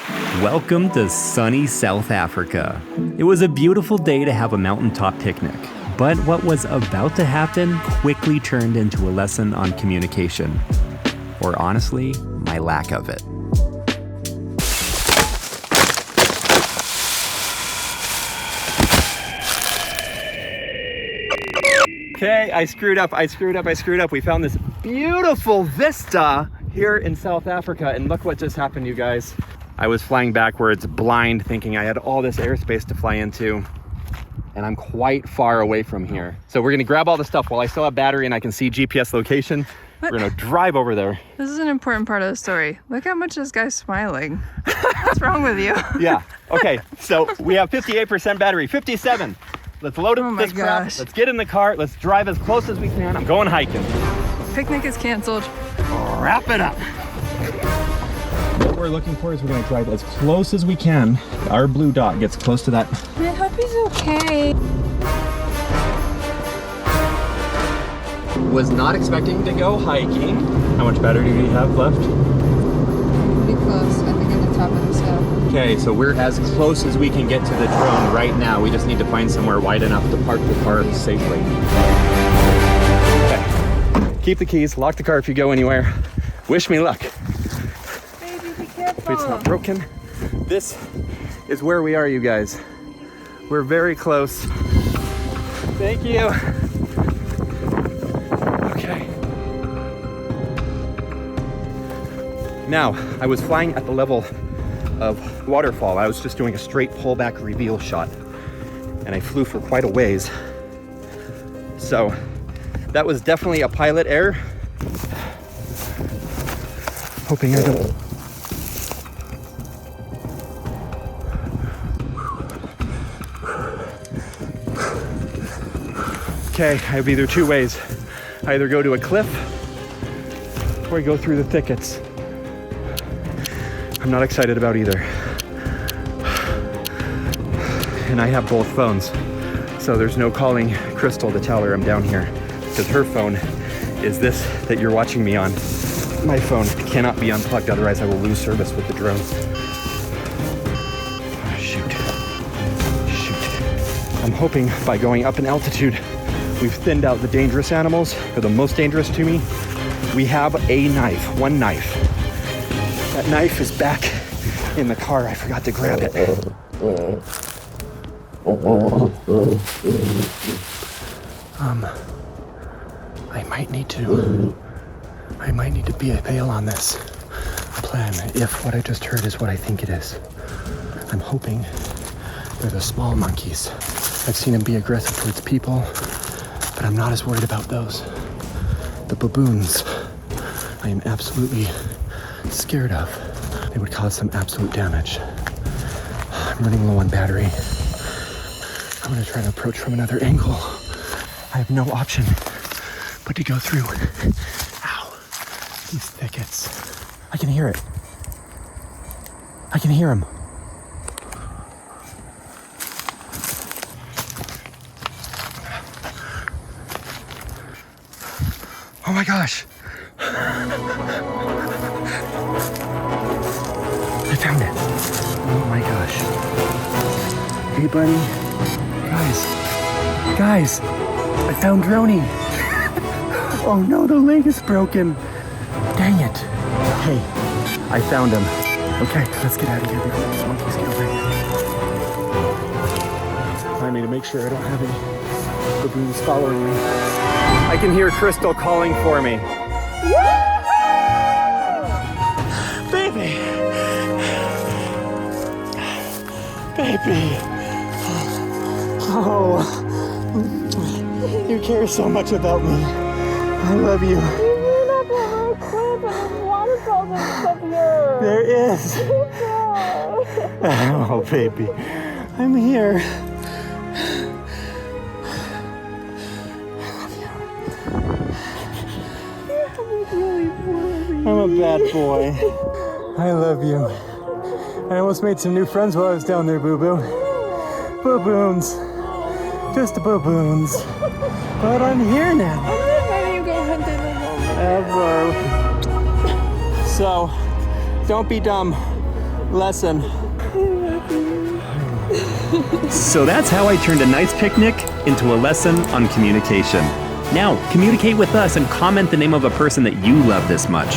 Welcome to sunny South Africa. It was a beautiful day to have a mountaintop picnic, but what was about to happen quickly turned into a lesson on communication. Or honestly, my lack of it. Okay, I screwed up. We found this beautiful vista here in South Africa, and look what just happened, you guys. I was flying backwards, blind, thinking I had all this airspace to fly into, and I'm quite far away from here. So we're gonna grab all the stuff while I still have battery and I can see GPS location. What? We're gonna drive over there. This is an important part of the story. Look how much this guy's smiling. What's wrong with you? Yeah, okay, so we have 58% battery, 57. Let's load up this crap. Let's get in the car. Let's drive as close as we can. I'm going hiking. Picnic is canceled. Wrap it up. What we're looking for is we're gonna drive as close as we can. Our blue dot gets close to that. I hope he's okay. Was not expecting to go hiking. How much battery do we have left? Pretty close. I think at the top of the step. Okay, so we're as close as we can get to the drone right now. We just need to find somewhere wide enough to park the car safely. Okay. Keep the keys, lock the car if you go anywhere. Wish me luck. Baby, be careful. It's not broken. This is where we are, you guys. We're very close. Thank you. Okay. Now, I was flying at the level of waterfall. I was just doing a straight pullback reveal shot, and I flew for quite a ways. So that was definitely a pilot error. Hoping I don't. Okay, I have either two ways. I either go to a cliff or I go through the thickets. I'm not excited about either. And I have both phones, so there's no calling Crystal to tell her I'm down here, because her phone is this that you're watching me on. My phone cannot be unplugged, otherwise I will lose service with the drone. Shoot. I'm hoping by going up in altitude, we've thinned out the dangerous animals, or the most dangerous to me. We have a knife, one knife. That knife is back in the car. I forgot to grab it. I might need to be a bail on this plan if what I just heard is what I think it is. I'm hoping they're the small monkeys. I've seen them be aggressive towards people, but I'm not as worried about those. The baboons, I am absolutely scared of. They would cause some absolute damage. I'm running low on battery. I'm gonna try to approach from another angle. I have no option but to go through, these thickets. I can hear it. I can hear him. Oh my gosh. I found it. Oh my gosh. Hey buddy. Guys, I found Droney. Oh no, the leg is broken. Dang it. Hey, I found him. Okay, let's get out of here before these monkeys get over here. I need to make sure I don't have any baboons following me. I can hear Crystal calling for me. Baby. Oh, you care so much about me. I love you. There is. Oh, baby. I'm here. I'm a bad boy. I love you. I almost made some new friends while I was down there, boo-boo. Baboons. Just baboons. But I'm here now. I'm not letting you go hunting alone. Ever. So, don't be dumb. Lesson. So that's how I turned a nice picnic into a lesson on communication. Now, communicate with us and comment the name of a person that you love this much.